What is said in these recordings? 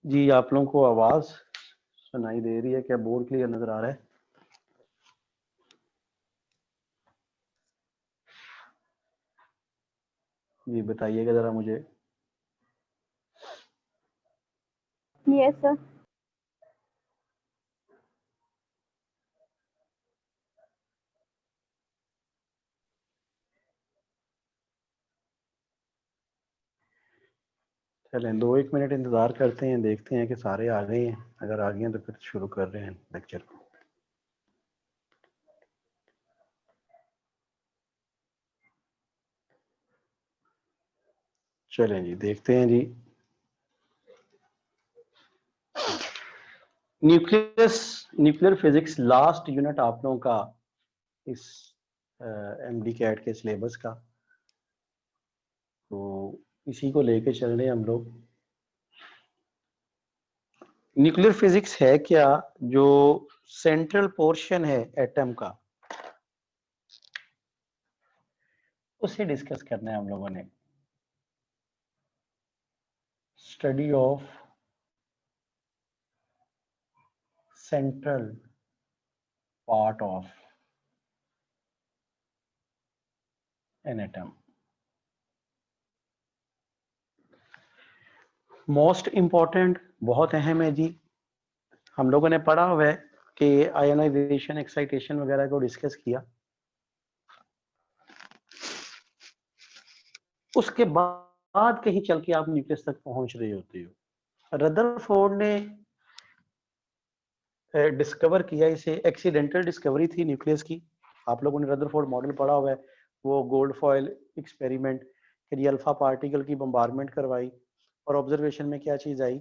जी, आप लोगों को आवाज सुनाई दे रही है क्या? बोर्ड क्लियर नजर आ रहा है? जी बताइएगा जरा मुझे। Yes sir. चलें 2-1 मिनट इंतजार करते हैं, देखते हैं कि सारे आ गए हैं। अगर आ गए हैं तो फिर शुरू कर रहे हैं लेक्चर को। चलें जी, देखते हैं जी। न्यूक्लियर फिजिक्स लास्ट यूनिट आप लोगों का इस एमडी कैट के सिलेबस का, तो इसी को लेके चल रहे हैं हम लोग। न्यूक्लियर फिजिक्स है क्या? जो सेंट्रल पोर्शन है एटम का, उसे डिस्कस करना है हम लोगों ने। Study of central part of an atom. Most important, बहुत अहम है जी। हम लोगों ने पढ़ा हुआ है कि आयोनाइजेशन, एक्साइटेशन वगैरह को डिस्कस किया। उसके बाद कहीं चल के आप न्यूक्लियस तक पहुंच रहे होते हो। रदरफोर्ड ने डिस्कवर किया, इसे एक्सीडेंटल डिस्कवरी थी न्यूक्लियस की। आप लोगों ने रदरफोर्ड मॉडल पढ़ा हुआ है, वो गोल्ड फॉयल एक्सपेरिमेंट के लिए अल्फा पार्टिकल की बम्बारमेंट करवाई और ऑब्जर्वेशन में क्या चीज आई,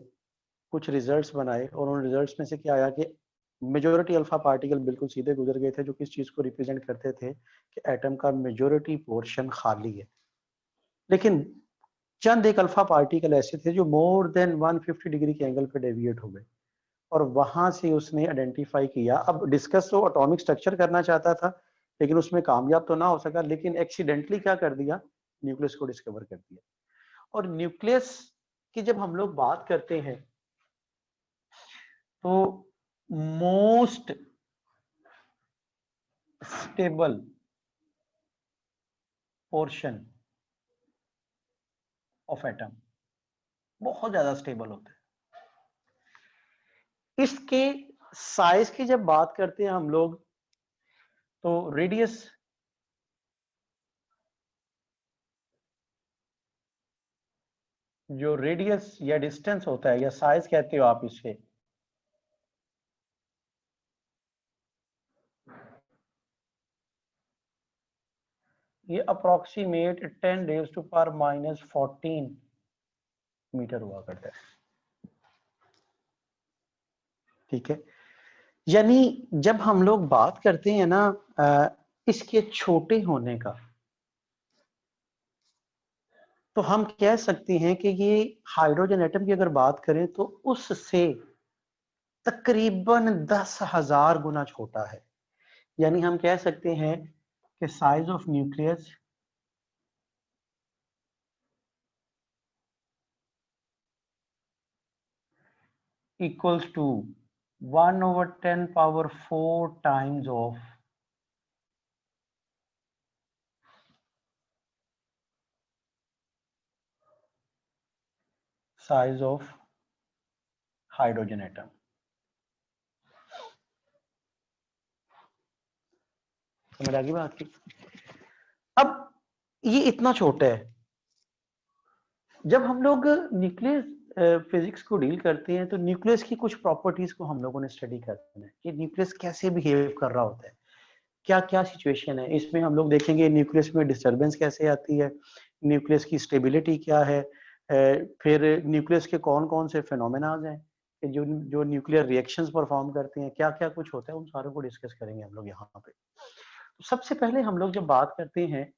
कुछ रिजल्ट्स बनाए और उन रिजल्ट्स में से क्या आया कि मेजोरिटी अल्फा पार्टिकल बिल्कुल सीधे गुजर गए थे, जो किस चीज को रिप्रेजेंट करते थे कि एटम का मेजोरिटी पोर्शन खाली है। लेकिन चंद एक अल्फा पार्टिकल ऐसे थे जो मोर देन 150 डिग्री के एंगल पे डेविएट हो गए और वहां से उसने आइडेंटिफाई किया। अब डिस्कस तो एटॉमिक स्ट्रक्चर करना चाहता था लेकिन उसमें कामयाब तो ना हो सका, लेकिन एक्सीडेंटली क्या कर दिया, न्यूक्लियस को डिस्कवर कर दिया। और न्यूक्लियस की जब हम लोग बात करते हैं तो most stable portion of atom, बहुत ज्यादा स्टेबल होता है। इसके साइज की जब बात करते हैं हम लोग तो रेडियस जो रेडियस या डिस्टेंस होता है या साइज कहते हो आप इसे, ये अप्रोक्सीमेट 10⁻⁻14 मीटर हुआ करता है। ठीक है, यानी जब हम लोग बात करते हैं ना इसके छोटे होने का, तो हम कह सकते हैं कि ये हाइड्रोजन एटम की अगर बात करें तो उससे तकरीबन 10,000 गुना छोटा है। यानी हम कह सकते हैं कि size of nucleus equals to 1/10⁴ times of size of hydrogen atom. समझ आ गई बात की? अब ये इतना छोटा है। जब हम लोग न्यूक्लियस फिजिक्स को डील करते हैं तो न्यूक्लियस की कुछ प्रॉपर्टीज को हम लोगों ने स्टडी करना है कि न्यूक्लियस कैसे बिहेव कर रहा होता है, क्या क्या सिचुएशन है। इसमें हम लोग देखेंगे न्यूक्लियस में डिस्टरबेंस कैसे आती है, न्यूक्लियस की स्टेबिलिटी क्या है, फिर न्यूक्लियस के कौन कौन से फिनोमेनाज हैं कि जो जो न्यूक्लियर रिएक्शंस परफॉर्म करते हैं, क्या क्या कुछ होता है, उन सारों को डिस्कस करेंगे हम लोग यहाँ पे। तो सबसे पहले हम लोग जब बात करते हैं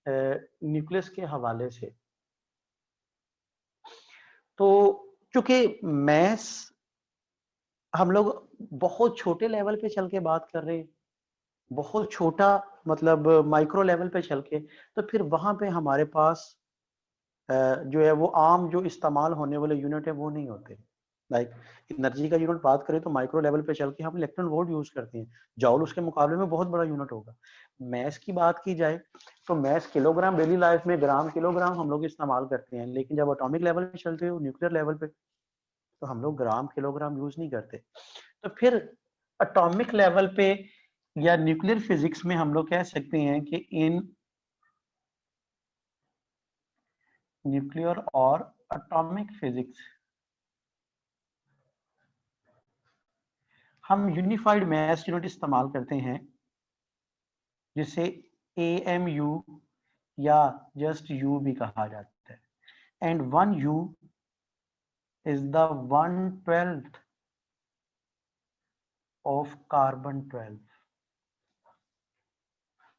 न्यूक्लियस के हवाले से, तो चूंकि मैथ्स हम लोग बहुत छोटे लेवल पे चल के बात कर रहे हैं, बहुत छोटा मतलब माइक्रो लेवल पे चल के, तो फिर वहां पे हमारे पास जो है वो आम जो इस्तेमाल होने वाले यूनिट है वो नहीं होते। लाइक एनर्जी का यूनिट बात करें तो माइक्रो लेवल पे चल के हम इलेक्ट्रॉन वोल्ट यूज करते हैं, जॉल उसके मुकाबले में बहुत बड़ा यूनिट होगा। मैस की बात की जाए तो मैस किलोग्राम डेली लाइफ में, ग्राम किलोग्राम हम लोग इस्तेमाल करते हैं, लेकिन जब एटॉमिक लेवल पे चलते हो, न्यूक्लियर लेवल पे, तो हम लोग ग्राम किलोग्राम यूज नहीं करते। तो फिर एटॉमिक लेवल पे या न्यूक्लियर फिजिक्स में हम लोग कह सकते हैं कि इन न्यूक्लियर और एटॉमिक फिजिक्स हम यूनिफाइड मास यूनिट इस्तेमाल करते हैं, जिसे AMU या जस्ट U भी कहा जाता है। And 1U is the 1/12 of carbon 12।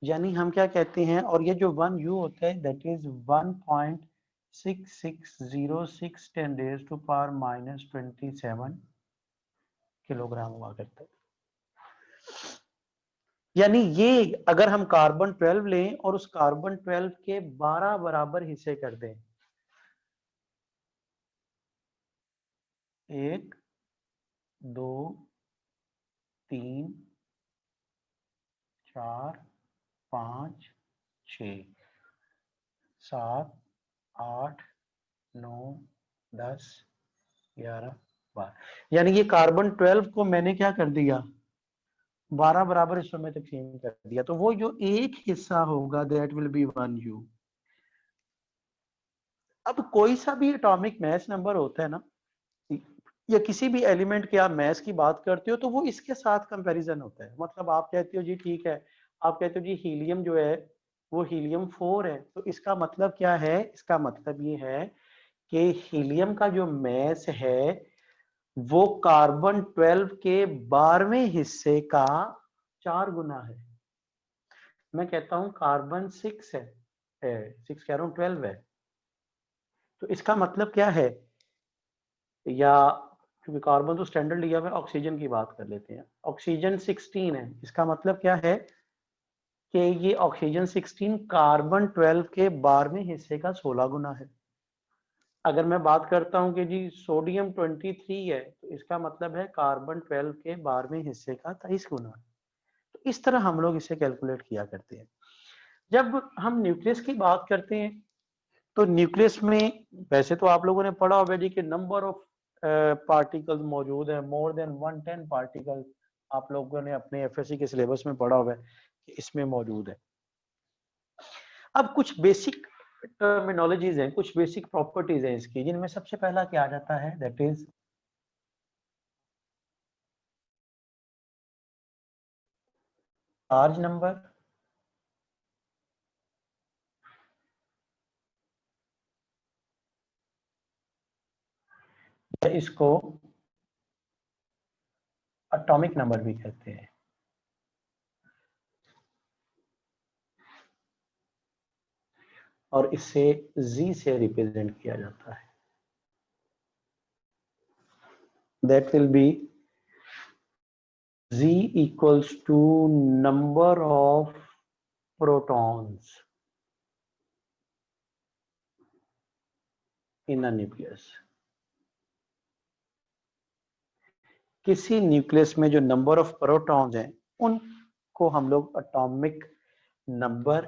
यानी हम क्या कहते हैं, और ये जो 1U होता है दैट इज 1.6606 10⁻⁻27 किलोग्राम हुआ करता है। यानी ये अगर हम कार्बन 12 लें और उस कार्बन 12 के 12 बराबर हिस्से कर दें, 1 2 3 4 5 6 7 8 9 10 11 12, यानी ये कार्बन 12 को मैंने क्या कर दिया, 12 बराबर हिस्सों में तकसीम कर दिया, तो वो जो एक हिस्सा होगा दैट विल बी 1U। अब कोई सा भी एटॉमिक मास नंबर होता है ना, या किसी भी एलिमेंट के आप मास की बात करते हो, तो वो इसके साथ कंपैरिजन होता है। मतलब आप कहते हो जी ठीक है, आप कहते हो जी हीलियम जो है वो हीलियम 4 है, तो इसका मतलब क्या है, इसका मतलब ये है कि हीलियम का जो मास है वो कार्बन 12 के 12वें हिस्से का 4 गुना है। मैं कहता हूं कार्बन 6 है, 6 कह रहा हूं 12 है, तो इसका मतलब क्या है, या क्योंकि कार्बन तो स्टैंडर्ड लिया हुआ है, ऑक्सीजन की बात कर लेते हैं, ऑक्सीजन 16 है, इसका मतलब क्या है कि ये ऑक्सीजन 16 कार्बन 12 के 12वें हिस्से का 16 गुना है। अगर मैं बात करता हूं कि जी सोडियम 23 है, तो इसका मतलब है कार्बन 12 के 12वें हिस्से का 23 गुना। तो इस तरह हम लोग इसे कैलकुलेट किया करते हैं। जब हम न्यूक्लियस की बात करते हैं, तो न्यूक्लियस में वैसे तो आप लोगों ने पढ़ा होगा जी कि नंबर ऑफ पार्टिकल्स मौजूद है, मोर देन 110 पार्टिकल, आप लोगों ने अपने एफएससी के सिलेबस में पढ़ा हुआ है कि इसमें मौजूद है। अब कुछ बेसिक टर्मिनोलॉजीज हैं, कुछ बेसिक प्रॉपर्टीज हैं इसकी, जिनमें सबसे पहला क्या आ जाता है, दैट इज चार्ज नंबर, इसको एटॉमिक नंबर भी कहते हैं। और इसे Z से रिप्रेजेंट किया जाता है, that will be Z equals to number of protons in a nucleus। किसी न्यूक्लियस में जो नंबर ऑफ प्रोटॉन्स हैं उनको हम लोग एटॉमिक नंबर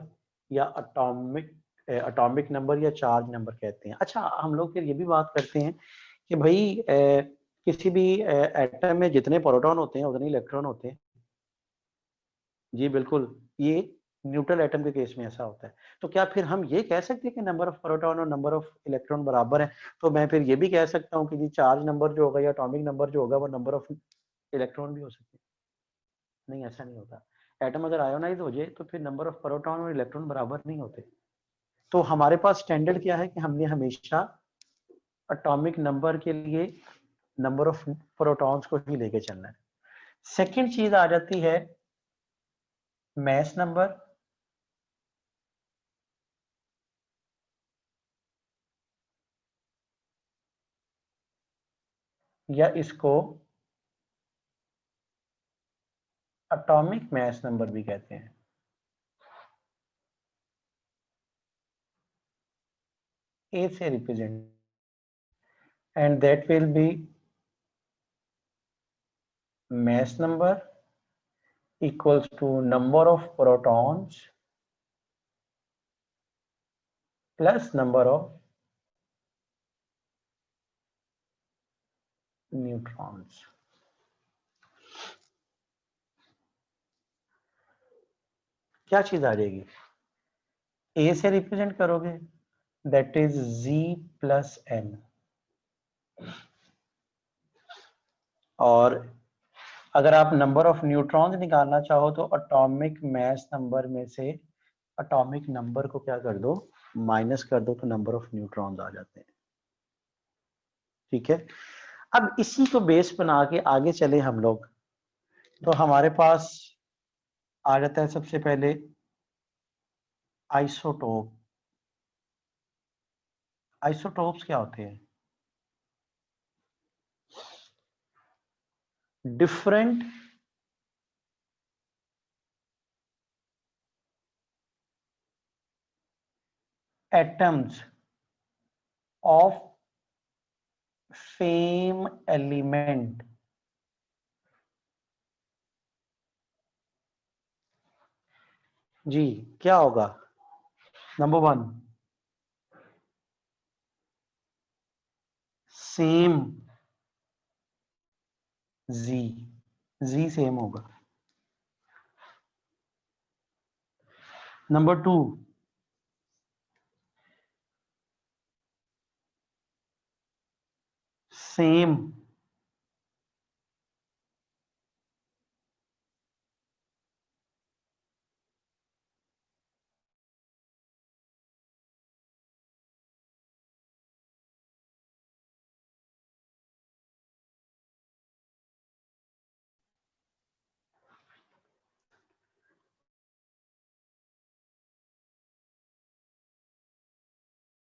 या एटॉमिक नंबर या चार्ज नंबर कहते हैं। अच्छा, हम लोग फिर ये भी बात करते हैं कि भाई किसी भी एटम में जितने प्रोटॉन होते हैं उतने इलेक्ट्रॉन होते हैं। जी बिल्कुल, ये न्यूट्रल एटम के केस में ऐसा होता है। तो क्या फिर हम ये कह सकते हैं कि नंबर ऑफ प्रोटॉन और नंबर ऑफ इलेक्ट्रॉन बराबर है? तो मैं फिर ये भी कह सकता हूँ कि जी चार्ज नंबर जो होगा या एटॉमिक नंबर जो होगा वो नंबर ऑफ इलेक्ट्रॉन भी हो सकते हैं। नहीं, ऐसा नहीं होता। एटम अगर आयोनाइज हो जाए तो फिर नंबर ऑफ प्रोटॉन और इलेक्ट्रॉन बराबर नहीं होते। तो हमारे पास स्टैंडर्ड क्या है कि हमने हमेशा एटॉमिक नंबर के लिए नंबर ऑफ प्रोटॉन्स को ही लेके चलना है। सेकेंड चीज आ जाती है मास नंबर, या इसको एटॉमिक मास नंबर भी कहते हैं। ए से represent, and that will be mass number equals to number of protons plus number of neutrons. क्या चीज आ जाएगी? ए से रिप्रेजेंट करोगे, that is Z plus N, और अगर आप नंबर ऑफ न्यूट्रॉन्स निकालना चाहो तो एटॉमिक मास नंबर में से एटॉमिक नंबर को क्या कर दो, माइनस कर दो, तो नंबर ऑफ न्यूट्रॉन्स आ जाते हैं। ठीक है, अब इसी को बेस बना के आगे चले हम लोग, तो हमारे पास आ जाता है सबसे पहले आइसोटोप। आइसोटोप्स क्या होते हैं? Different atoms of same element. जी, क्या होगा? नंबर 1, सेम जी सेम होगा। Number 2, same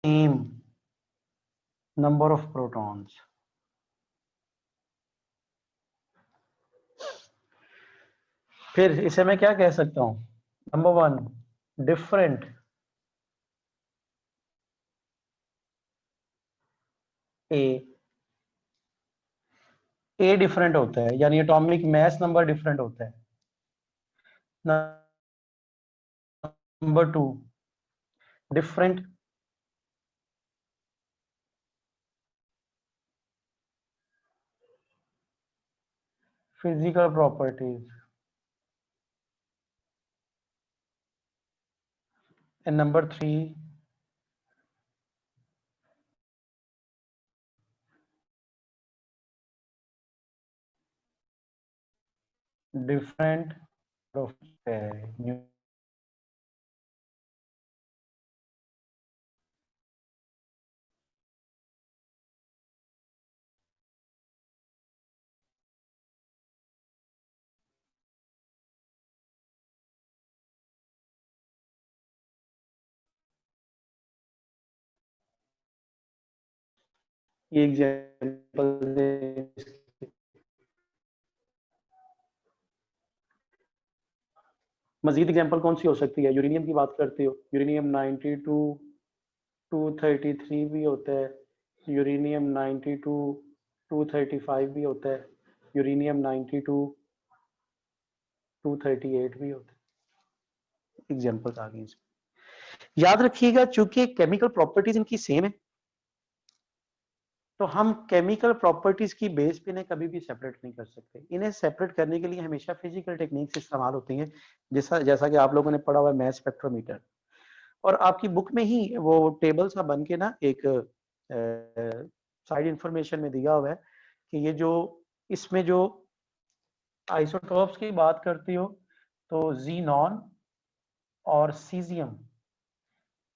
same number of protons. फिर इसे मैं क्या कह सकता हूं? नंबर 1, डिफरेंट ए डिफरेंट होता है, यानी एटॉमिक मास नंबर डिफरेंट होता है। Number 2, different physical properties. And number 3, different ये एग्जांपल। मजीद एग्जांपल कौन सी हो सकती है? यूरेनियम की बात करते हो, यूरेनियम 92 233 भी होता है, यूरेनियम 92 235 भी होता है, यूरेनियम 92 238 भी होता है। एग्जांपल्स आ गई इसमें। याद रखिएगा, चूंकि केमिकल प्रॉपर्टीज इनकी सेम है, तो हम केमिकल प्रॉपर्टीज की बेस पे इन्हें कभी भी सेपरेट नहीं कर सकते। इन्हें सेपरेट करने के लिए हमेशा फिजिकल टेक्निक्स इस्तेमाल होती हैं, जैसा जैसा कि आप लोगों ने पढ़ा हुआ है मैस स्पेक्ट्रोमीटर, और आपकी बुक में ही वो टेबल सा बन के ना एक साइड इंफॉर्मेशन में दिया हुआ है कि ये जो इसमें जो आइसोटोप्स की बात करती हो, तो जीनॉन और सीजियम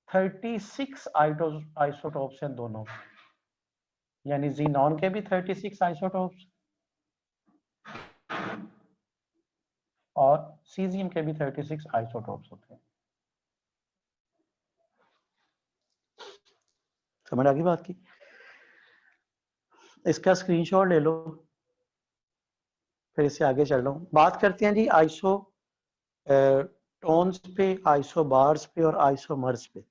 36 आइसोटोप्स हैं दोनों, यानी जीनॉन के भी 36 आइसोटोप्स और सीजियम के भी 36 आइसोटोप्स होते हैं। समझ आ गई बात की? इसका स्क्रीनशॉट ले लो, फिर इससे आगे चल रहा हूँ। बात करते हैं जी आइसो टोन्स पे, आइसोबार्स पे और आइसोमर्स पे।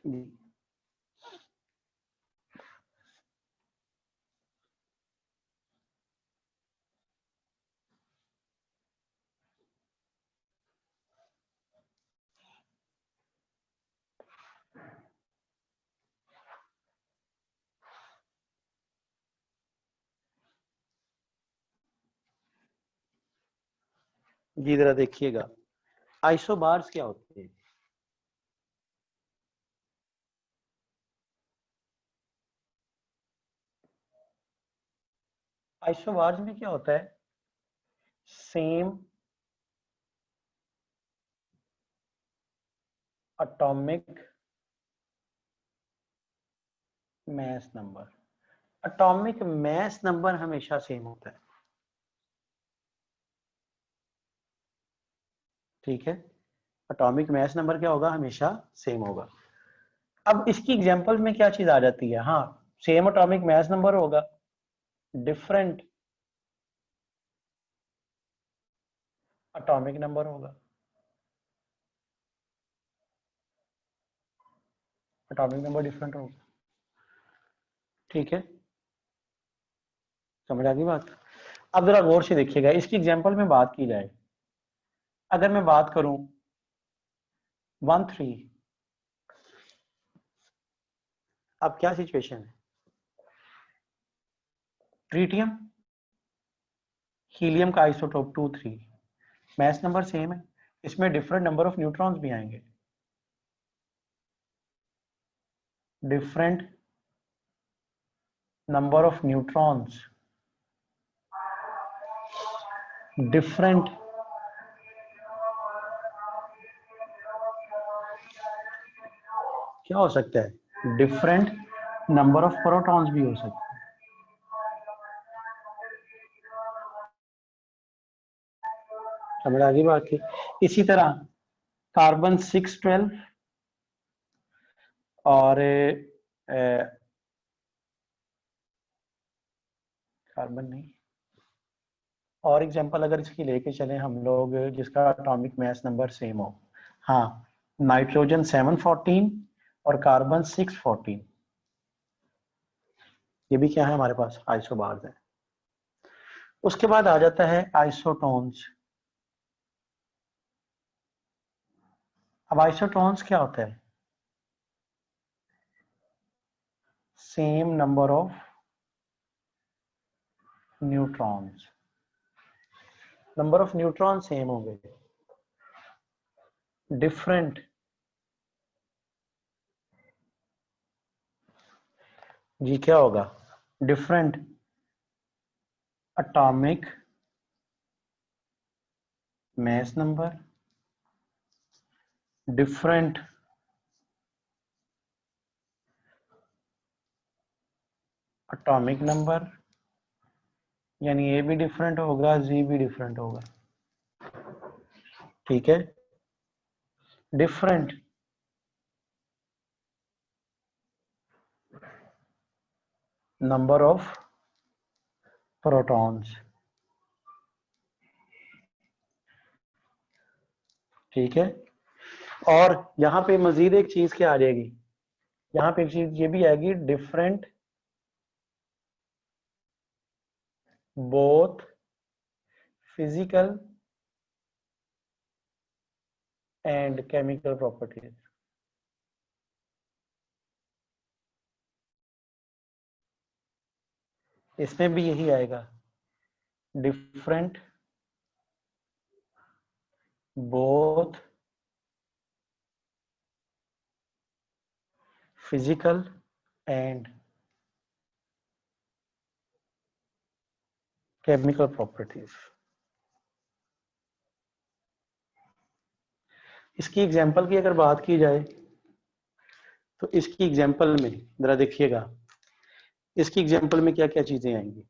जी जी जरा देखिएगा, आइसोबार्स क्या होते हैं? आइसोबार्स में क्या होता है? Same atomic mass number, atomic mass number हमेशा सेम होता है, ठीक है। एटॉमिक मास नंबर क्या होगा? हमेशा सेम होगा। अब इसकी एग्जांपल में क्या चीज आ जाती है? हाँ, सेम एटॉमिक मास नंबर होगा, डिफरेंट एटॉमिक नंबर होगा, एटॉमिक नंबर डिफरेंट होगा, ठीक है। समझ आ गई बात? अब जरा गौर से देखिएगा, इसकी एग्जांपल में बात की जाए, अगर मैं बात करूं 1 3, अब क्या सिचुएशन है? ट्रीटियम हीलियम का आइसोटोप 2 3, मास नंबर सेम है, इसमें डिफरेंट नंबर ऑफ न्यूट्रॉन्स भी आएंगे, different number of neutrons, different क्या हो सकता है? डिफरेंट नंबर ऑफ प्रोटॉन्स भी हो सकते हैं, समझ आ गई बात की? इसी तरह कार्बन 6 12 और कार्बन नहीं, और एग्जांपल अगर इसकी लेके चलें हम लोग जिसका एटॉमिक मास नंबर सेम हो, हाँ, नाइट्रोजन 7 14 और कार्बन 6 14, ये भी क्या है हमारे पास? आइसोबार्स है। उसके बाद आ जाता है आइसोटोन्स। अब आइसोटोन्स क्या होता है? Same number of neutrons, number of neutron same होंगे, डिफरेंट जी क्या होगा? Different atomic mass number, different atomic number, यानी ए भी डिफरेंट होगा, जी भी डिफरेंट होगा, ठीक है। डिफरेंट नंबर ऑफ प्रोटॉन्स, ठीक है। और यहाँ पे मजीद एक चीज क्या आ जाएगी? यहाँ पे एक चीज ये भी आएगी, different both physical and chemical properties, इसमें भी यही आएगा, different both physical and chemical properties. इसकी एग्जांपल की अगर बात की जाए तो इसकी एग्जांपल में जरा देखिएगा, इसकी एग्जांपल में क्या क्या चीजें आएंगी?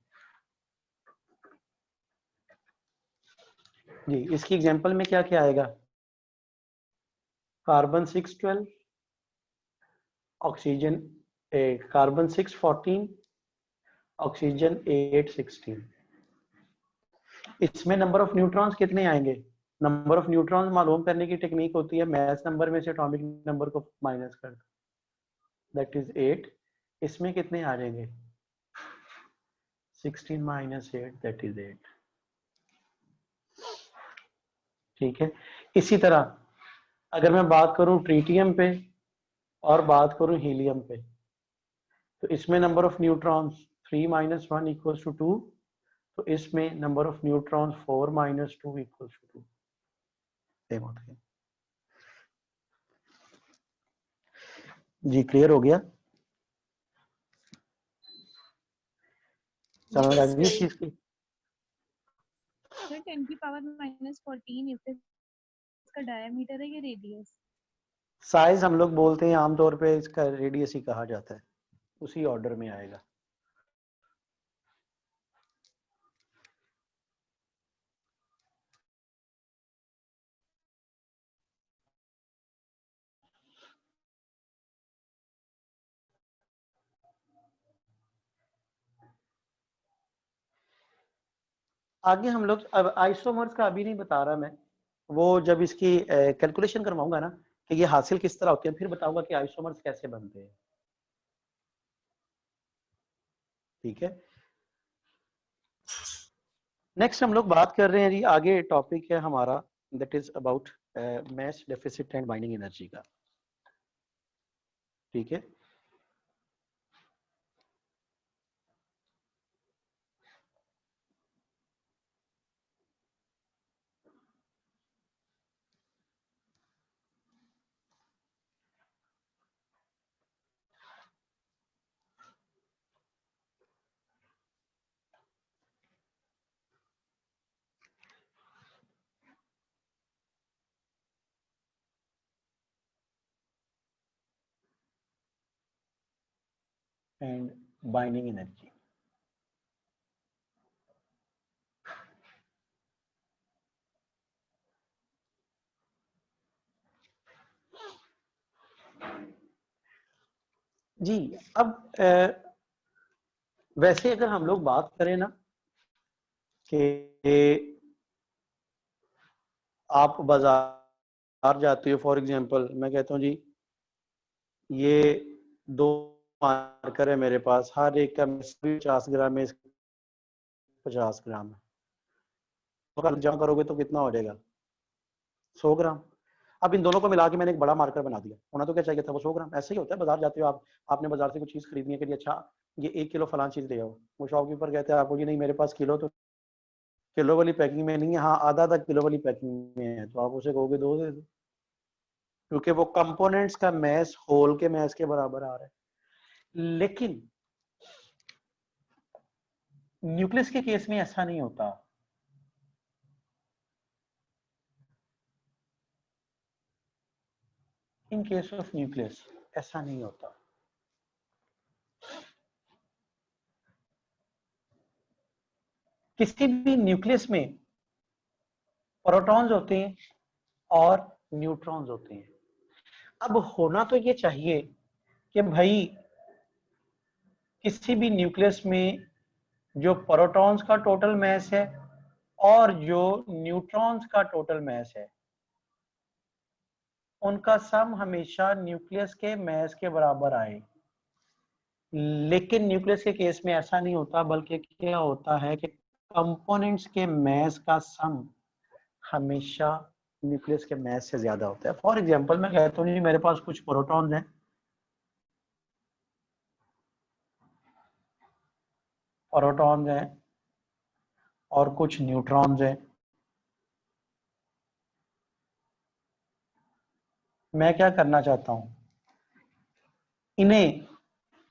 जी, इसकी एग्जांपल में क्या क्या आएगा? Carbon 6 12, oxygen carbon 6 14, oxygen 8 16। इसमें नंबर ऑफ न्यूट्रॉन्स कितने आएंगे? नंबर ऑफ न्यूट्रॉन्स मालूम करने की टेक्निक होती है, मास नंबर में से एटॉमिक नंबर को माइनस कर दो, दैट इज 8, इसमें कितने आ जाएंगे 16 माइनस 8 दैट इज 8। ठीक है, इसी तरह अगर मैं बात करूं ट्रीटियम पे और बात करूं हीलियम पे, तो इसमें number of neutrons 3 minus 1 equals to 2, तो इसमें number of neutrons 4 minus 2 equals to 2 same होते हैं। जी क्लियर हो गया, समझ आ गई इस चीज की? सर 10 की पावर -14 इसका डायमीटर है या रेडियस? साइज हम लोग बोलते हैं आमतौर पे इसका रेडियस ही कहा जाता है, उसी ऑर्डर में आएगा। आगे हम लोग अब आइसोमर्स का अभी नहीं बता रहा मैं, वो जब इसकी कैलकुलेशन करवाऊंगा ना कि ये हासिल किस तरह होते हैं, फिर बताऊंगा कि आइसोमर्स कैसे बनते हैं। ठीक है, नेक्स्ट हम लोग बात कर रहे हैं जी, आगे टॉपिक है हमारा that is about mass deficit and binding energy का। ठीक है, एंड बाइंडिंग एनर्जी। जी अब वैसे अगर हम लोग बात करें ना कि आप बाजार जाते हो, फॉर एग्जांपल मैं कहता हूँ जी ये 2 मार्कर है मेरे पास, हर एक का 50 ग्राम है, 50 ग्राम है, तो जमा करोगे तो कितना हो जाएगा 100 ग्राम। अब इन दोनों को मिला के मैंने एक बड़ा मार्कर बना दिया, होना तो क्या चाहिए था वो 100 ग्राम। ऐसे ही होता है, बाजार जाते हो आप, आपने बाजार से कुछ चीज खरीदनी है कि अच्छा ये 1 किलो फलान चीज ले आओ, वो शॉपकीपर कहते हैं आपको जी नहीं मेरे पास किलो, तो किलो वाली पैकिंग में नहीं है, हाँ आधा आधा किलो वाली पैकिंग में है, तो आप उसे कहोगे 2 दे दो, क्योंकि वो कंपोनेंट्स का मैस होल के मैस के बराबर आ रहा है। लेकिन न्यूक्लियस के केस में ऐसा नहीं होता। इन केस ऑफ न्यूक्लियस ऐसा नहीं होता। किसी भी न्यूक्लियस में प्रोटॉन्स होते हैं और न्यूट्रॉन्स होते हैं। अब होना तो ये चाहिए कि भाई किसी भी न्यूक्लियस में जो प्रोटॉन्स का टोटल मैस है और जो न्यूट्रॉन्स का टोटल मैस है उनका सम हमेशा न्यूक्लियस के मैस के बराबर आए। लेकिन न्यूक्लियस के केस में ऐसा नहीं होता, बल्कि क्या होता है कि कंपोनेंट्स के मैस का सम हमेशा न्यूक्लियस के मैस से ज्यादा होता है। फॉर एग्जांपल मैं कहता हूँ मेरे पास कुछ प्रोटॉन्स हैं, प्रोटॉन्स हैं और कुछ न्यूट्रॉन्स हैं। मैं क्या करना चाहता हूं, इन्हें,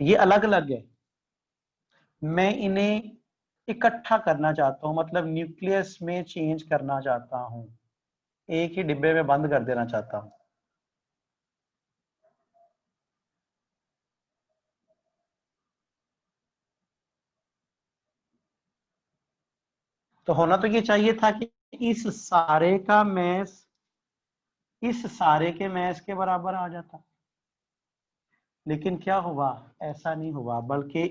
ये अलग अलग है, मैं इन्हें इकट्ठा करना चाहता हूं, मतलब न्यूक्लियस में चेंज करना चाहता हूं, एक ही डिब्बे में बंद कर देना चाहता हूं। तो होना तो ये चाहिए था कि इस सारे का मैस इस सारे के मैस के बराबर आ जाता, लेकिन क्या हुआ, ऐसा नहीं हुआ, बल्कि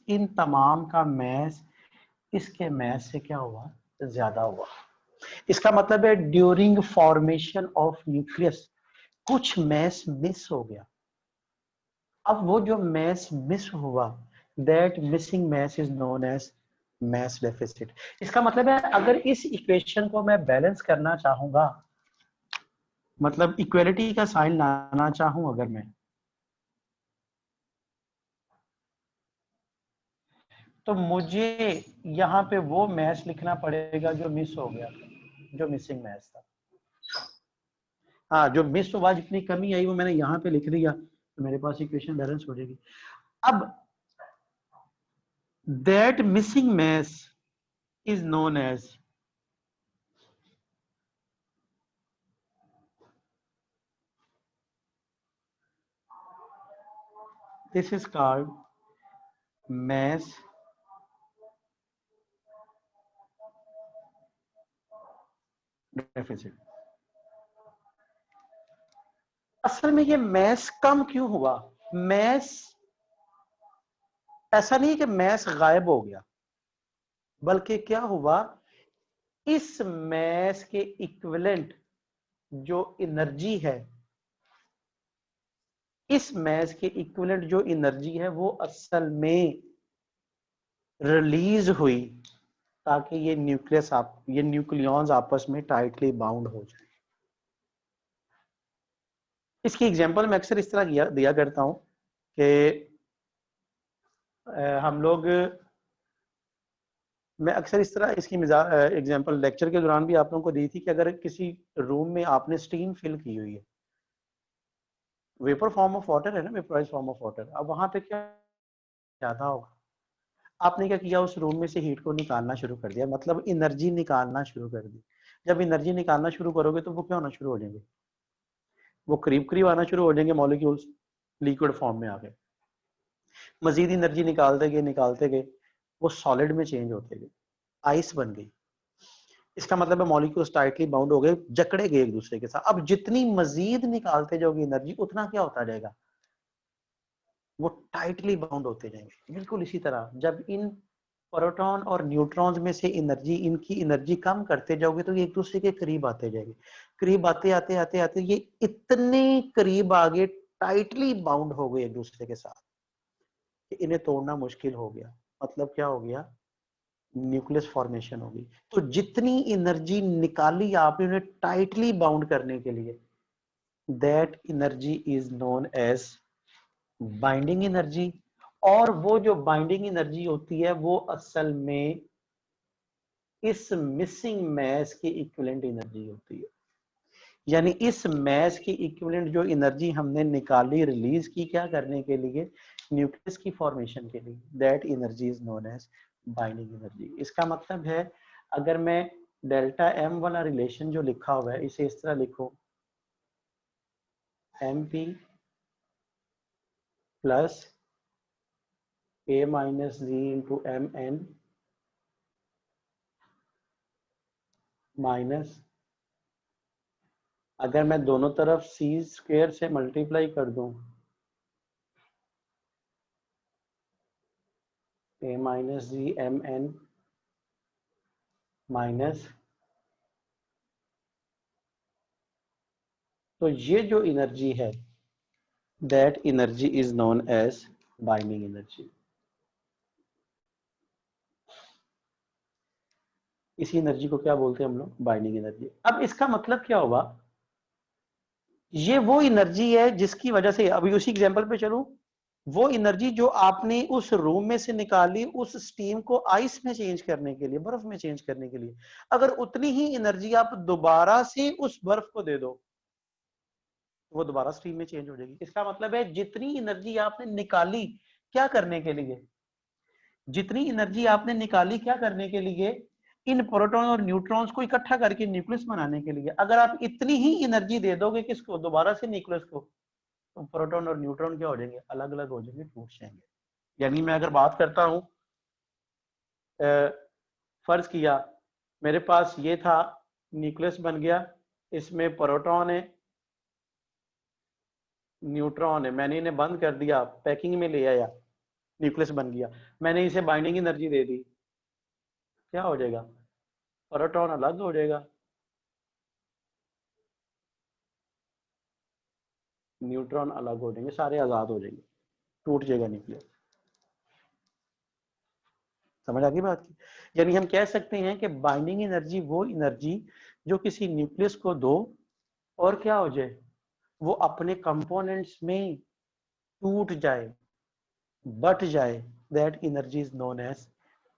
इन तमाम का मैस इसके मैस से क्या हुआ, ज्यादा हुआ। इसका मतलब है ड्यूरिंग फॉर्मेशन ऑफ न्यूक्लियस कुछ मैस मिस हो गया। अब वो जो mass मिस हुआ, that missing mass is known as mass deficit. इसका मतलब है अगर इस इक्वेशन को मैं बैलेंस करना चाहूंगा, मतलब इक्वेलिटी का साइन लाना चाहूं अगर मैं, तो मुझे यहाँ पे वो मैच लिखना पड़ेगा जो मिस हो गया, जो मिसिंग मैच था। हाँ, जो मिस हुआ, जितनी कमी आई वो मैंने यहाँ पे लिख दिया, तो मेरे पास इक्वेशन बैलेंस हो जाएगी। अब that missing mass is known as, this is called mass deficit. असल में ये मैच कम क्यों हुआ? मैच ऐसा नहीं है कि मैच गायब हो गया, बल्कि क्या हुआ, इस मैच के इक्विवेलेंट जो एनर्जी है, इस मैच के इक्विवेलेंट जो एनर्जी है वो असल में रिलीज हुई ताकि ये न्यूक्लियस ये न्यूक्लियॉन्स आपस में टाइटली बाउंड हो जाए। इसकी एग्जांपल मैं अक्सर इस तरह दिया करता हूं कि हम लोग, मैं अक्सर इस तरह इसकी एग्जांपल लेक्चर के दौरान भी आप लोगों को दी थी कि अगर किसी रूम में आपने स्टीम फिल की हुई है, वेपर फॉर्म ऑफ वाटर है ना, वेपराइज फॉर्म ऑफ वाटर, अब वहां पे क्या ज्यादा होगा, आपने क्या किया, उस रूम में से हीट को निकालना शुरू कर दिया, मतलब एनर्जी निकालना शुरू कर दी। जब एनर्जी निकालना शुरू करोगे तो वो क्या होना शुरू हो जाएंगे, वो करीब करीब आना शुरू हो जाएंगे मॉलिक्यूल्स, लिक्विड फॉर्म में आ गए। मजीद एनर्जी निकालते गए वो सॉलिड में चेंज होते गए, आइस बन गई। इसका मतलब है मॉलिक्यूल्स टाइटली बाउंड हो गए, जकड़े गए एक दूसरे के साथ। अब जितनी मजीद निकालते जाओगे एनर्जी, उतना क्या होता जाएगा, वो टाइटली बाउंड होते जाएंगे। बिल्कुल इसी तरह जब इन प्रोटॉन और न्यूट्रॉन्स में से एनर्जी, इनकी एनर्जी कम करते जाओगे तो ये एक दूसरे के करीब आते जाएंगे। करीब आते आते आते आते ये इतने करीब आगे, टाइटली बाउंड हो गए एक दूसरे के साथ कि इन्हें तोड़ना मुश्किल हो गया। मतलब क्या हो गया, न्यूक्लियस फॉर्मेशन होगी। तो जितनी एनर्जी निकाली आपने उन्हें टाइटली बाउंड करने के लिए, that energy is known as binding energy. और वो जो बाइंडिंग एनर्जी होती है वो असल में इस मिसिंग मैस की इक्विवेलेंट एनर्जी होती है। यानी इस मैस की इक्विवेलेंट जो एनर्जी हमने निकाली, रिलीज की, क्या करने के लिए, न्यूक्लियस की फॉर्मेशन के लिए, that energy is known as binding energy. इसका मतलब है अगर मैं डेल्टा एम वाला रिलेशन जो लिखा हुआ है इसे इस तरह लिखो, एम पी प्लस ए माइनस जी इंटू एम एन माइनस, अगर मैं दोनों तरफ सी स्क्वायर से मल्टीप्लाई कर दूं, A minus G M N minus, तो ये जो एनर्जी है, that energy is known as binding energy. इसी एनर्जी को क्या बोलते हैं हम लोग, बाइंडिंग एनर्जी। अब इसका मतलब क्या होगा, ये वो एनर्जी है जिसकी वजह से, अभी उसी एग्जांपल पे चलूं, वो एनर्जी जो आपने उस रूम में से निकाली उस स्टीम को आइस में चेंज करने के लिए, बर्फ में चेंज करने के लिए, अगर उतनी ही एनर्जी आप दोबारा से उस बर्फ को दे दो, वो दोबारा स्टीम में चेंज हो जाएगी। इसका मतलब है जितनी एनर्जी आपने निकाली क्या करने के लिए, जितनी एनर्जी आपने निकाली क्या करने के लिए, इन प्रोटॉन और न्यूट्रॉन्स को इकट्ठा करके न्यूक्लियस बनाने के लिए, अगर आप इतनी ही एनर्जी दे दोगे किसको, दोबारा से न्यूक्लियस को, तो प्रोटॉन और न्यूट्रॉन क्या हो जाएंगे, अलग अलग हो जाएंगे, टूट जाएंगे। यानी मैं अगर बात करता हूं, फर्ज किया मेरे पास ये था, न्यूक्लियस बन गया, इसमें प्रोटॉन है, न्यूट्रॉन है, मैंने इन्हें बंद कर दिया, पैकिंग में ले आया, न्यूक्लियस बन गया, मैंने इसे बाइंडिंग एनर्जी दे दी, क्या हो जाएगा, प्रोटॉन अलग हो जाएगा, न्यूट्रॉन अलग हो जाएंगे, सारे आजाद हो जाएंगे। टूट जाएगा न्यूक्लियस। समझ आ गई बात की? यानी हम कह सकते हैं कि बाइंडिंग एनर्जी वो एनर्जी जो किसी न्यूक्लियस को दो और क्या हो जाए, वो अपने कंपोनेंट्स में टूट जाए, बट जाए, that energy is known as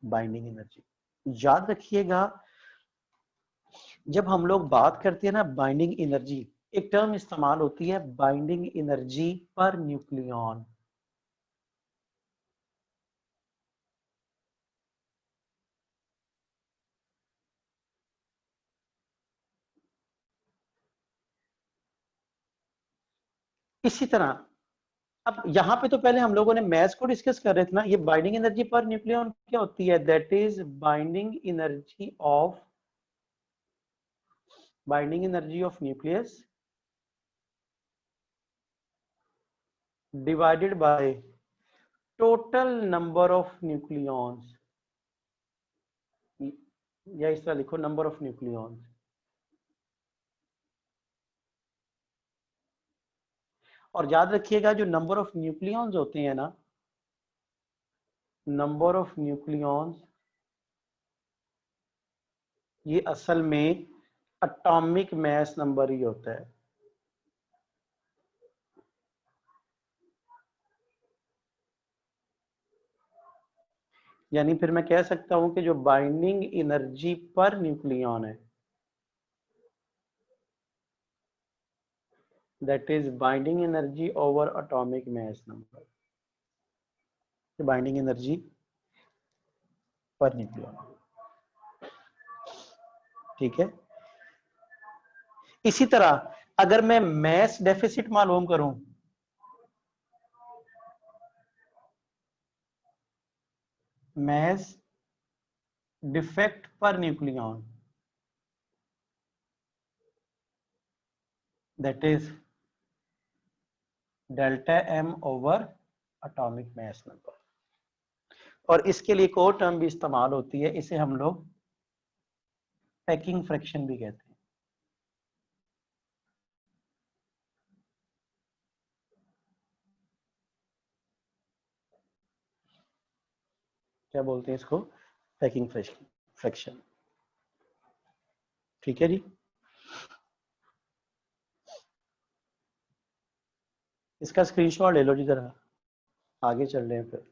binding energy. याद रखिएगा, जब हम लोग बात करते हैं ना बाइंडिंग एनर्जी, एक टर्म इस्तेमाल होती है बाइंडिंग एनर्जी पर न्यूक्लियन। इसी तरह अब यहां पे तो पहले हम लोगों ने मैस को डिस्कस कर रहे थे ना, ये बाइंडिंग एनर्जी पर न्यूक्लियन क्या होती है, that is binding energy of nucleus divided by total number of nucleons, या इस तरह लिखो नंबर ऑफ न्यूक्लियॉन्स। और याद रखिएगा जो नंबर ऑफ न्यूक्लियॉन्स होते हैं ना, नंबर ऑफ न्यूक्लियॉन्स ये असल में एटॉमिक मास नंबर ही होता है। यानी फिर मैं कह सकता हूं कि जो बाइंडिंग एनर्जी पर न्यूक्लियॉन है, that is binding energy over atomic mass number, binding energy पर न्यूक्लियॉन। ठीक है, इसी तरह अगर मैं मास डेफिसिट मालूम करूं, mass defect per nucleon, that is delta M over atomic mass number. और इसके लिए एक और टर्म भी इस्तेमाल होती है, इसे हम लोग पैकिंग फ्रैक्शन भी कहते हैं। क्या बोलते हैं इसको, पैकिंग फ्रैक्शन। ठीक है जी, इसका स्क्रीनशॉट ले लो जी, जरा आगे चल रहे हैं फिर।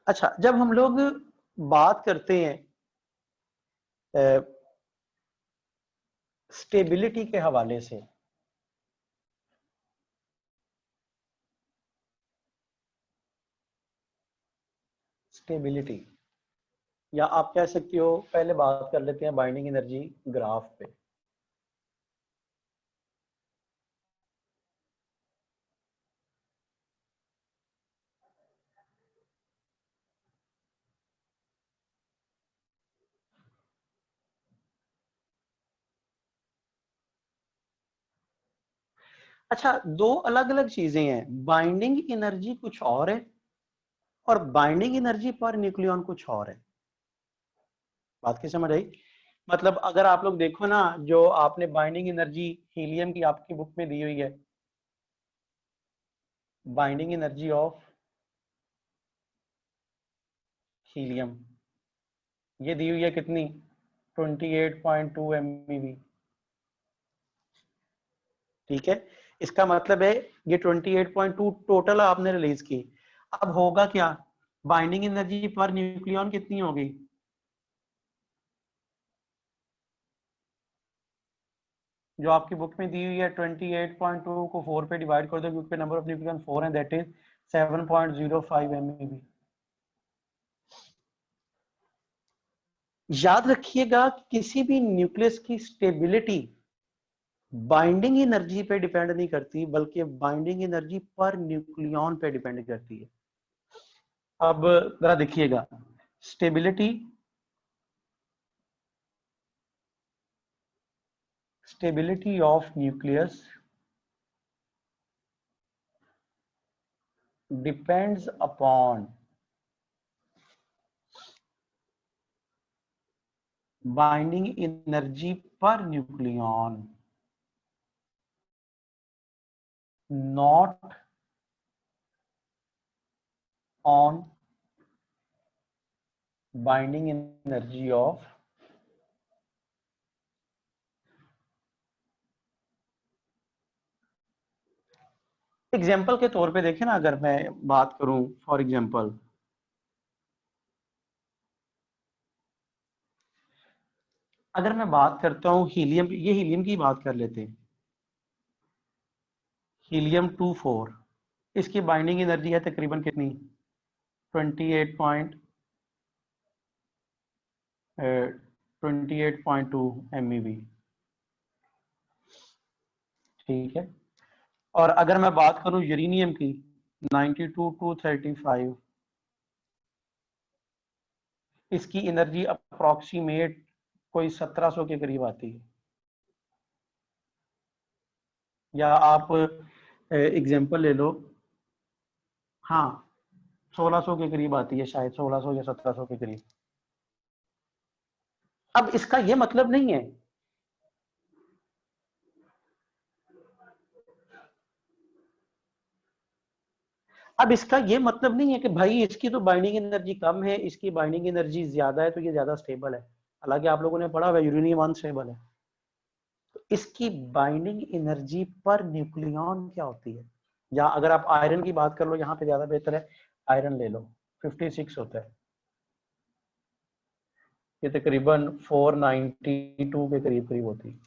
अच्छा, जब हम लोग बात करते हैं स्टेबिलिटी के हवाले से, स्टेबिलिटी, या आप कह सकते हो, पहले बात कर लेते हैं बाइंडिंग एनर्जी ग्राफ पे। अच्छा, दो अलग अलग चीजें हैं, बाइंडिंग एनर्जी कुछ और है और बाइंडिंग एनर्जी पर न्यूक्लियॉन कुछ और है। बात की समझ आई? मतलब अगर आप लोग देखो ना, जो आपने बाइंडिंग एनर्जी हीलियम की आपकी बुक में दी हुई है, बाइंडिंग एनर्जी ऑफ हीलियम, ये दी हुई है कितनी, 28.2 MeV। ठीक है, इसका मतलब है ये 28.2 टोटल आपने रिलीज की। अब होगा क्या, बाइंडिंग एनर्जी पर न्यूक्लियॉन कितनी होगी, जो आपकी बुक में दी हुई है 28.2 को 4 पे डिवाइड कर दो क्योंकि नंबर ऑफ न्यूक्लियन 4 है, दैट इज 7.05 MeV। याद रखिएगा किसी भी न्यूक्लियस की स्टेबिलिटी बाइंडिंग एनर्जी पे डिपेंड नहीं करती बल्कि बाइंडिंग एनर्जी पर न्यूक्लियन पे डिपेंड करती है। अब जरा देखिएगा, stability of nucleus depends upon binding energy per nucleon, not on binding energy of example के तौर पे देखें ना, अगर मैं बात करूं फॉर एग्जाम्पल, अगर मैं बात करता हूं हीलियम, ये हीलियम की बात कर लेते हैं, हीलियम 24, इसकी बाइंडिंग एनर्जी है तकरीबन कितनी 28.2 MeV, ठीक है। और अगर मैं बात करूं यूरेनियम की 92 to 35, इसकी एनर्जी अप्रोक्सीमेट कोई 1700 के करीब आती है, या आप एग्जांपल ले लो, हाँ 1600 के करीब आती है, शायद 1600 या 1700 के करीब। अब इसका ये मतलब नहीं है कि भाई इसकी तो बाइंडिंग एनर्जी कम है, इसकी बाइंडिंग एनर्जी ज्यादा है तो ये ज्यादा स्टेबल है। हालांकि आप लोगों ने पढ़ा हुआ यूरेनियम अनस्टेबल है। तो इसकी बाइंडिंग एनर्जी पर न्यूक्लियन क्या होती है, या अगर आप आयरन की बात कर लो, यहाँ पे ज्यादा बेहतर है, आयरन ले लो 56 होता है, ये तकरीबन 492 के करीब करीब होती है।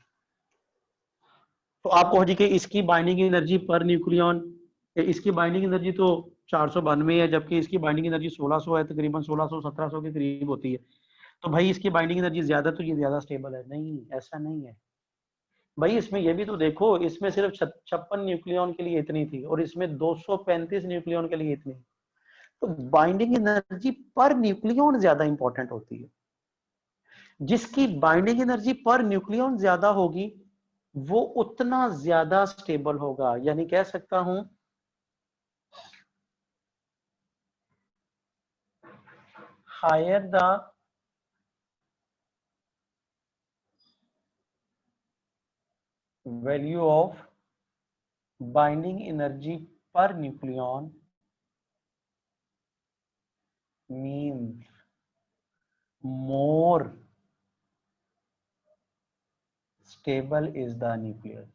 तो आपको हो जी कि इसकी बाइंडिंग एनर्जी पर न्यूक्लियन, इसकी बाइंडिंग एनर्जी तो 492 है, जबकि इसकी बाइंडिंग एनर्जी 1600 है, तकरीबन 1600-1700 के करीब होती है। तो भाई इसकी बाइंडिंग एनर्जी ज्यादा, तो ये ज्यादा स्टेबल है? नहीं, ऐसा नहीं है भाई। इसमें ये भी तो देखो, इसमें सिर्फ 56 न्यूक्लियन के लिए इतनी थी और इसमें 235 न्यूक्लियन के लिए इतनी। तो बाइंडिंग एनर्जी पर न्यूक्लियन ज्यादा इंपॉर्टेंट होती है। जिसकी बाइंडिंग एनर्जी पर न्यूक्लियन ज्यादा होगी वो उतना ज्यादा स्टेबल होगा, यानी कह सकता हूं higher the value of binding energy per nucleon means more stable is the nucleus।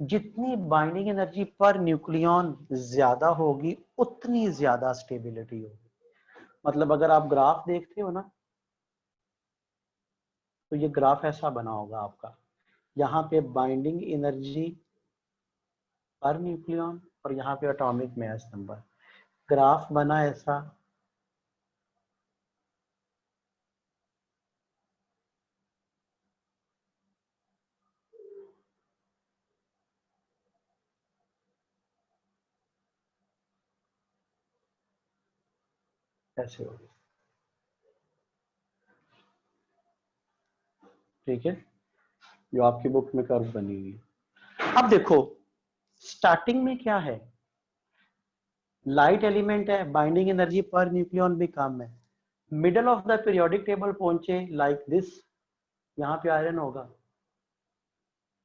जितनी बाइंडिंग एनर्जी पर न्यूक्लियन ज्यादा होगी उतनी ज्यादा स्टेबिलिटी होगी। मतलब अगर आप ग्राफ देखते हो ना, तो ये ग्राफ ऐसा बना होगा आपका, यहाँ पे बाइंडिंग एनर्जी पर न्यूक्लियन और यहाँ पे एटॉमिक मास नंबर, ग्राफ बना ऐसा। ऐसे होगी, ठीक है, जो आपकी बुक में कर्व बनी हुई है। अब देखो स्टार्टिंग में क्या है, लाइट एलिमेंट है, बाइंडिंग एनर्जी पर न्यूक्लियन भी कम है। Middle of the periodic table पहुंचे लाइक दिस, यहाँ पे आयरन होगा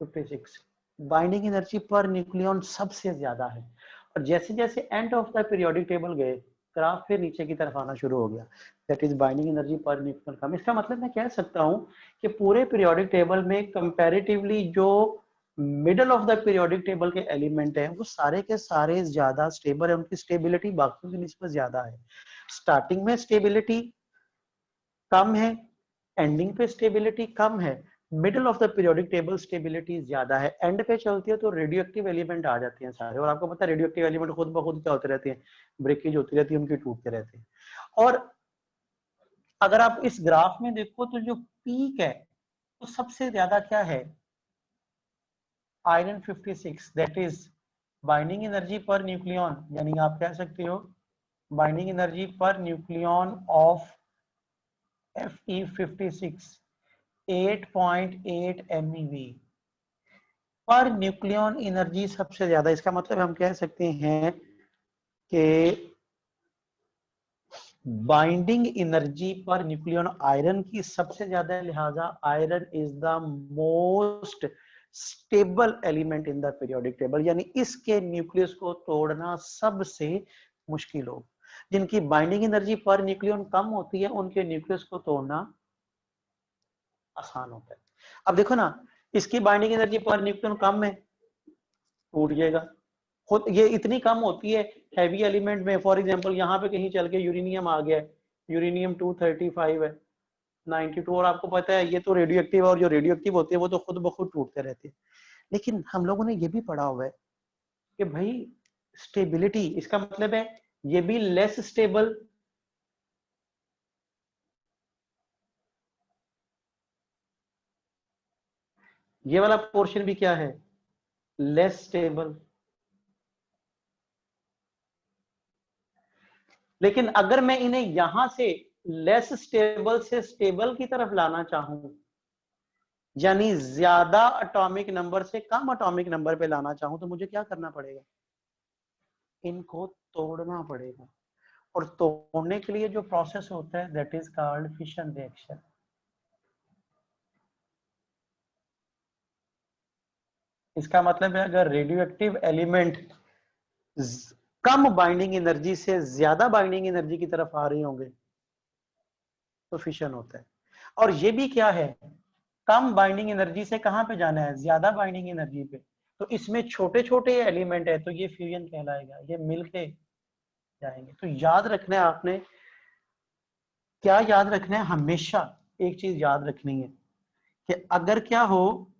56, बाइंडिंग एनर्जी पर न्यूक्लियन सबसे ज्यादा है। और जैसे जैसे end of the periodic table गए, ग्राफ फिर नीचे की तरफ आना शुरू हो गया, that is binding energy per nucleon कम। इसका मतलब मैं कह सकता हूं कि पूरे पीरियोडिक टेबल में कंपैरेटिवली जो middle of the periodic table के एलिमेंट है वो सारे के सारे ज्यादा स्टेबल है, उनकी स्टेबिलिटी बाकियों की निस्बत ज्यादा है। स्टार्टिंग में स्टेबिलिटी कम है, एंडिंग पे स्टेबिलिटी कम है, middle of the periodic table stability ज्यादा है, एंड पे चलती है तो रेडियो एक्टिव एलिमेंट आ जाते हैं सारे। और आपको पता है रेडियो एक्टिव एलिमेंट खुद ब खुद क्या होते रहते हैं, ब्रेकेज होती रहती है, उनके टूटते रहते हैं। और अगर आप इस ग्राफ में देखो तो जो पीक है तो सबसे ज्यादा क्या है, iron 56, that is binding energy per nucleon, यानी आप कह सकते हो binding energy per nucleon of Fe56 8.8 MeV per nucleon energy सबसे ज्यादा। इसका मतलब हम कह सकते हैं कि binding energy per nucleon iron की सबसे ज्यादा है, लिहाजा iron is the most stable element in the periodic table, यानी इसके न्यूक्लियस को तोड़ना सबसे मुश्किल हो। जिनकी बाइंडिंग एनर्जी पर न्यूक्लियन कम होती है उनके न्यूक्लियस को तोड़ना आसान होता है। अब देखो ना, इसकी बाइंडिंग एनर्जी पर न्यूक्लियन कम है, टूट जाएगा। खुद ये इतनी कम होती है हैवी एलिमेंट में, फॉर एग्जांपल यहाँ पे कहीं चल के यूरेनियम आ गया है, यूरेनियम 235 है, 92, और आपको पता है ये तो रेडियो एक्टिव है, और जो रेडियो एक्टिव होते हैं वो तो खुद ब खुद टूटते रहते हैं। लेकिन हम लोगों ने ये भी पढ़ा हुआ है कि भाई स्टेबिलिटी, इसका मतलब है ये भी लेस स्टेबल, ये वाला पोर्शन भी क्या है, लेस स्टेबल। लेकिन अगर मैं इन्हें यहां से लेस स्टेबल से स्टेबल की तरफ लाना चाहूं, यानी ज्यादा एटॉमिक नंबर से कम एटॉमिक नंबर पे लाना चाहूं, तो मुझे क्या करना पड़ेगा, इनको तोड़ना पड़ेगा। और तोड़ने के लिए जो प्रोसेस होता है that is called fission reaction. इसका मतलब है अगर रेडियो एक्टिव एलिमेंट कम बाइंडिंग एनर्जी से ज्यादा बाइंडिंग एनर्जी की तरफ आ रहे होंगे तो फिशन होता है। और ये भी क्या है, कम बाइंडिंग एनर्जी से कहां पे जाना है, ज्यादा बाइंडिंग एनर्जी पे। तो इसमें छोटे छोटे एलिमेंट है तो ये फ्यूजन कहलाएगा, ये मिलके जाएंगे। तो याद रखना है आपने, क्या याद रखना है, हमेशा एक चीज याद रखनी है कि अगर क्या हो,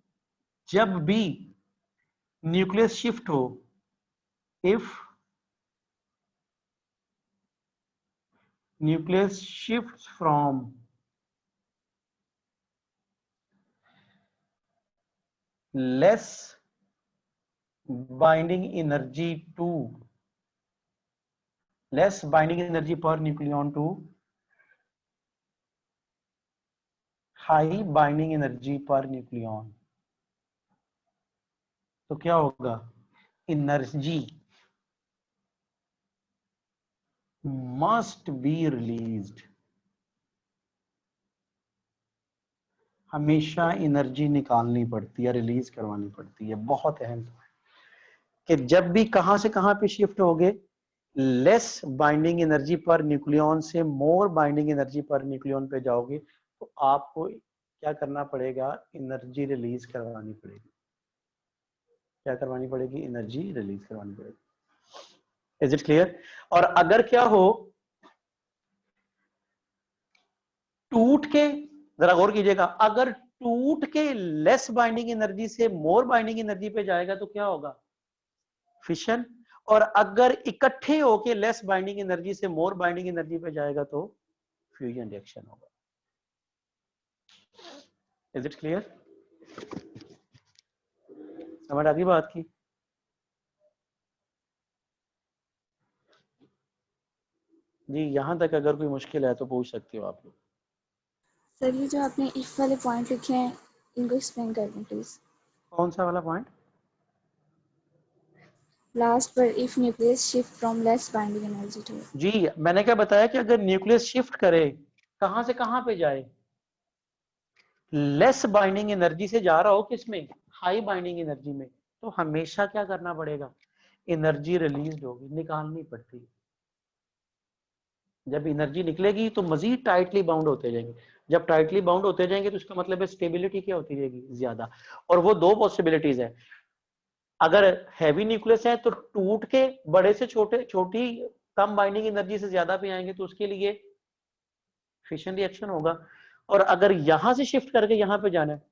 जब भी न्यूक्लियस शिफ्ट हो, if nucleus shift from less binding energy to less binding energy per nucleon to high binding energy per nucleon, तो क्या होगा, एनर्जी मस्ट बी रिलीज्ड। हमेशा एनर्जी निकालनी पड़ती है, रिलीज करवानी पड़ती है। बहुत अहम है कि जब भी कहां से कहां पे शिफ्ट होगे, less binding energy per nucleon से मोर बाइंडिंग एनर्जी पर न्यूक्लियन पे जाओगे तो आपको क्या करना पड़ेगा, एनर्जी रिलीज करवानी पड़ेगी। क्या करवानी पड़ेगी, एनर्जी रिलीज करवानी पड़ेगी। Is it clear? और अगर क्या हो, टूट के, जरा गौर कीजिएगा, अगर टूट के लेस बाइंडिंग एनर्जी से मोर बाइंडिंग एनर्जी पे जाएगा तो क्या होगा, फिशन। और अगर इकट्ठे होके लेस बाइंडिंग एनर्जी से मोर बाइंडिंग एनर्जी पे जाएगा तो फ्यूजन रिएक्शन होगा। Is it clear? समझ आ गई बात की? जी, यहां तक अगर कोई मुश्किल है तो पूछ सकते हो आप लोग। सर ये जो आपने इफ वाले पॉइंट लिखे हैं इनको एक्सप्लेन कर दें प्लीज। कौन सा वाला पॉइंट? लास्ट पर if nucleus shift from less binding energy to. जी, मैंने क्या बताया कि अगर न्यूक्लियस शिफ्ट करे, कहां से कहां पे जाए, लेस बाइंडिंग एनर्जी से जा रहा हो किसमें, हाई बाइंडिंग एनर्जी में, तो हमेशा क्या करना पड़ेगा, एनर्जी रिलीज होगी, निकालनी पड़ती है। जब एनर्जी निकलेगी तो मजीद टाइटली बाउंड होते जाएंगे। जब टाइटली बाउंड होते जाएंगे तो इसका मतलब है स्टेबिलिटी क्या होती रहेगी, ज्यादा। और वो दो पॉसिबिलिटीज है, अगर हैवी न्यूक्लियस है तो टूट के बड़े से छोटे, छोटी कम बाइंडिंग एनर्जी से ज्यादा पे आएंगे तो उसके लिए फिशन रिएक्शन होगा। और अगर यहां से शिफ्ट करके यहां पे जाना है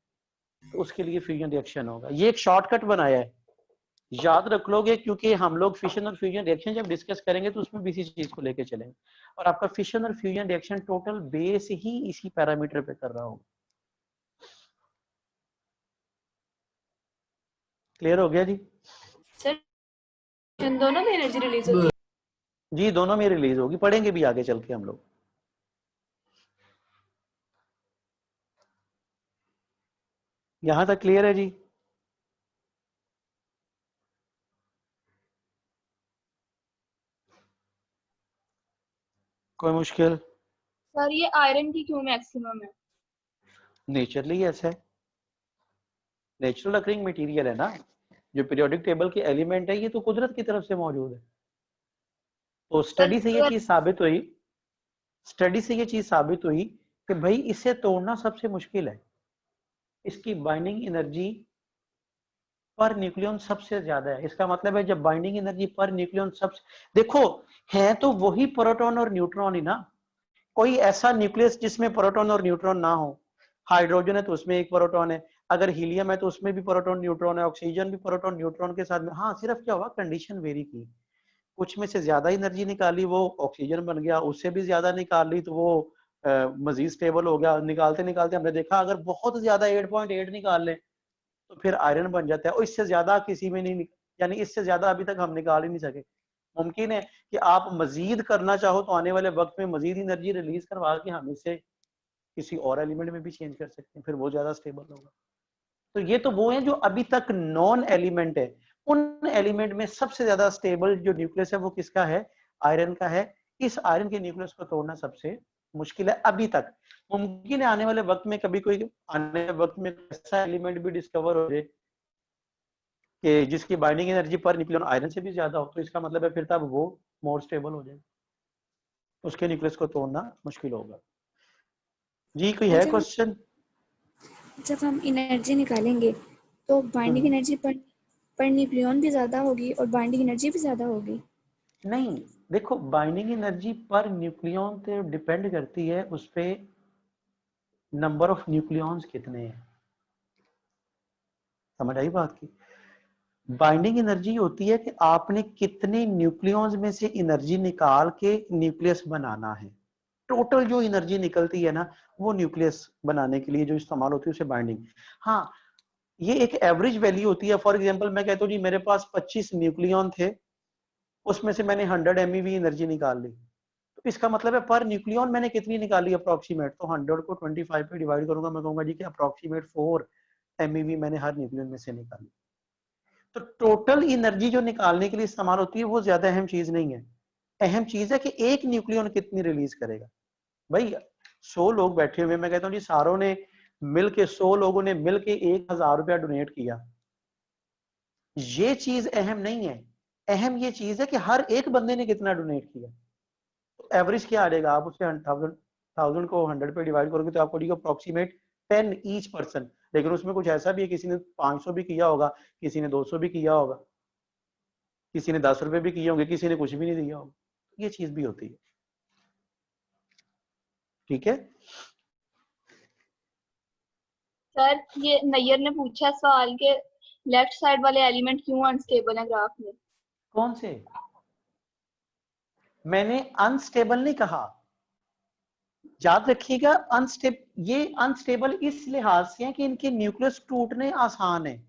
तो उसके लिए फ्यूजन रिएक्शन होगा। ये एक शॉर्टकट बनाया है, याद रख लोगे, क्योंकि हम लोग फिशन और फ्यूजन रिएक्शन जब डिस्कस करेंगे तो उसमें भी इसी चीज को लेके चलेंगे। और आपका फिशन और फ्यूजन रिएक्शन टोटल बेस ही इसी पैरामीटर पे कर रहा होगा। क्लियर हो गया जी? सर दोनों में एनर्जी रिलीज होती है? जी दोनों में रिलीज होगी, पढ़ेंगे भी आगे चल के हम लोग। यहां तक क्लियर है जी? कोई मुश्किल? सर ये आयरन की क्यों मैक्सिमम है? नेचुरली ऐसा है, नेचुरल अकरिंग मटेरियल है ना, जो पीरियोडिक टेबल के एलिमेंट है ये तो कुदरत की तरफ से मौजूद है। तो सर स्टडी से ये चीज साबित हुई, स्टडी से ये चीज साबित हुई कि भाई इसे तोड़ना सबसे मुश्किल है। इसकी बाइंडिंग एनर्जी पर न्यूक्लियन सबसे ज्यादा है। इसका मतलब है जब बाइंडिंग एनर्जी पर न्यूक्लियन सबसे, देखो है तो वही प्रोटॉन और न्यूट्रॉन ही ना, कोई ऐसा न्यूक्लियस जिसमें प्रोटॉन और न्यूट्रॉन ना हो। हाइड्रोजन है तो उसमें एक प्रोटॉन है, अगर हीलियम है तो उसमें भी प्रोटॉन न्यूट्रॉन है, ऑक्सीजन भी प्रोटॉन न्यूट्रॉन के साथ में। हाँ सिर्फ क्या हुआ, कंडीशन वेरी की, कुछ में से ज्यादा एनर्जी निकाली वो ऑक्सीजन बन गया, उससे भी ज्यादा निकाल ली तो वो मजीद स्टेबल हो गया। निकालते निकालते हमने देखा अगर बहुत ज्यादा 8.8 निकाल लें तो फिर आयरन बन जाता है, और इससे ज्यादा किसी में नहीं, यानी इससे ज्यादा अभी तक हम निकाल ही नहीं सके। मुमकिन है कि आप मजीद करना चाहो तो आने वाले वक्त में मजीद एनर्जी रिलीज करवा के हम इसे किसी और एलिमेंट में भी चेंज कर सकते हैं, फिर वो ज्यादा स्टेबल होगा। तो ये तो वो है जो अभी तक नॉन एलिमेंट है। उन एलिमेंट में सबसे ज्यादा स्टेबल जो न्यूक्लियस है वो किसका है? आयरन का है। इस आयरन के न्यूक्लियस को तोड़ना सबसे मुश्किल है अभी तक। मुमकिन है आने वाले वक्त में कभी कोई आने वाले वक्त में ऐसा एलिमेंट भी डिस्कवर हो जाए कि जिसकी binding energy per nucleon iron से भी ज्यादा हो, तो इसका मतलब है फिर तब वो मोर स्टेबल हो जाए, उसके न्यूक्लियस को तोड़ना मुश्किल होगा। जी कोई है क्वेश्चन? जब हम एनर्जी निकालेंगे तो बाइंडिंग एनर्जी पर न्यूक्लियन भी ज्यादा होगी और बाइंडिंग एनर्जी भी ज्यादा होगी? नहीं, देखो बाइंडिंग एनर्जी पर न्यूक्लियन पे डिपेंड करती है उस पे नंबर ऑफ न्यूक्लियॉन्स कितने हैं। समझ आई बात की? बाइंडिंग एनर्जी होती है कि आपने कितने न्यूक्लियॉन्स में से एनर्जी निकाल के न्यूक्लियस बनाना है। टोटल जो एनर्जी निकलती है ना वो न्यूक्लियस बनाने के लिए जो इस्तेमाल होती है उसे बाइंडिंग। हाँ ये एक एवरेज वैल्यू होती है। फॉर एग्जांपल मैं कहता हूँ जी मेरे पास 25 न्यूक्लियॉन थे, उसमें से मैंने 100 MeV एनर्जी निकाल ली, तो इसका मतलब है पर न्यूक्लियन मैंने कितनी निकाली अप्रोक्सीमेट, तो 100 को 25 पे डिवाइड करूंगा, मैं कहूंगा जी कि अप्रोक्सीमेट 4 MeV मैंने हर न्यूक्लियन में से निकाली। तो टोटल एनर्जी जो निकालने के लिए इस्तेमाल होती है वो ज्यादा अहम चीज नहीं है। अहम चीज है कि एक न्यूक्लियन कितनी रिलीज करेगा। भाई 100 लोग बैठे हुए, मैं कहता हूँ जी सारों ने मिलके 100 लोगों ने मिलके 1000 रुपया डोनेट किया, ये चीज अहम नहीं है। अहम ये चीज है कि हर एक बंदे ने कितना डोनेट किया। तो एवरेज क्या आ जाएगा, आप उससे 1000 को 100 पे डिवाइड करोगे तो आपको अप्रोक्सीमेट 10 ईच पर्सन। लेकिन उसमें कुछ ऐसा भी है किसी ने 500 भी किया होगा, किसी ने 200 भी किया होगा, किसी ने 10 रुपए भी किए होंगे, किसी ने कुछ भी नहीं दिया होगा। ये चीज भी होती है। ठीक है। सर ये नैयर ने पूछा सवाल के लेफ्ट साइड वाले एलिमेंट क्यों अनस्टेबल है ग्राफ में? कौन से? मैंने अनस्टेबल नहीं कहा, याद रखिएगा। ये अनस्टेबल इस लिहाज से है कि इनके न्यूक्लियस टूटने आसान है।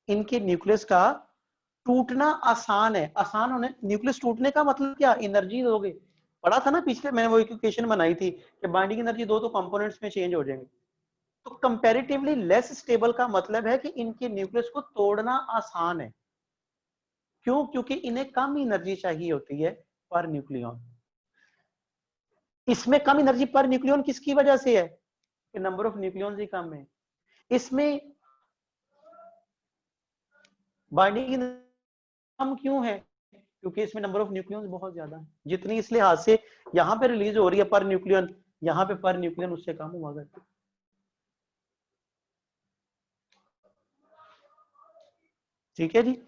इनके न्यूक्लियस का टूटना आसान है। आसान होने, न्यूक्लियस टूटने का मतलब क्या, एनर्जी दोगे। पढ़ा था ना पिछले, मैंने वो इक्वेशन बनाई थी कि बाइंडिंग एनर्जी दो तो कंपोनेंट्स में चेंज हो जाएंगे। तो कंपैरेटिवली लेस स्टेबल का मतलब है कि इनके न्यूक्लियस को तोड़ना आसान है। क्यों? क्योंकि इन्हें कम एनर्जी चाहिए होती है पर न्यूक्लियन। इसमें कम एनर्जी पर न्यूक्लियन किसकी वजह से है कि नंबर ऑफ न्यूक्लियन ही कम है। इसमें बाइंडिंग कम क्यों है? क्योंकि इसमें नंबर ऑफ न्यूक्लियन बहुत ज्यादा है। जितनी इस लिहाज से यहाँ पे रिलीज हो रही है पर न्यूक्लियन, यहाँ पे पर न्यूक्लियन उससे कम हुआ करती है। ठीक है जी।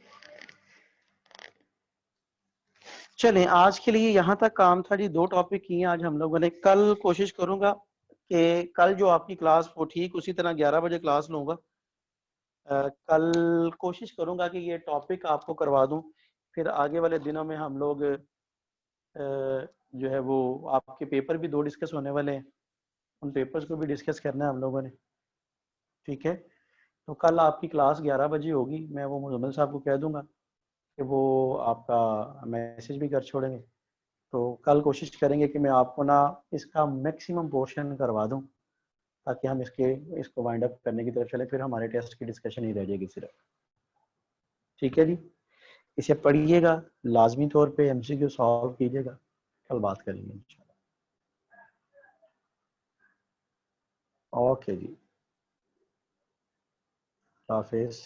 चलें, आज के लिए यहाँ तक काम था जी। 2 टॉपिक किए आज हम लोगों ने। कल कोशिश करूंगा कि कल जो आपकी क्लास वो ठीक उसी तरह 11 बजे क्लास लूंगा। कल कोशिश करूंगा कि ये टॉपिक आपको करवा दूं, फिर आगे वाले दिनों में हम लोग जो है वो आपके पेपर भी 2 डिस्कस होने वाले हैं, उन पेपर्स को भी डिस्कस करना है हम लोगों ने। ठीक है, तो कल आपकी क्लास 11 बजे होगी। मैं वो मुजम्मिल साहब को कह दूंगा कि वो आपका मैसेज भी कर छोड़ेंगे। तो कल कोशिश करेंगे कि मैं आपको ना इसका मैक्सिमम पोर्शन करवा दूं, ताकि हम इसको वाइंड अप करने की तरफ चले, फिर हमारे टेस्ट की डिस्कशन ही रह जाएगी सिर्फ। ठीक है जी, इसे पढ़िएगा, लाजमी तौर पे एमसीक्यू सॉल्व कीजिएगा, कल बात करेंगे इंशाल्लाह। ओके जी, हाफिज़।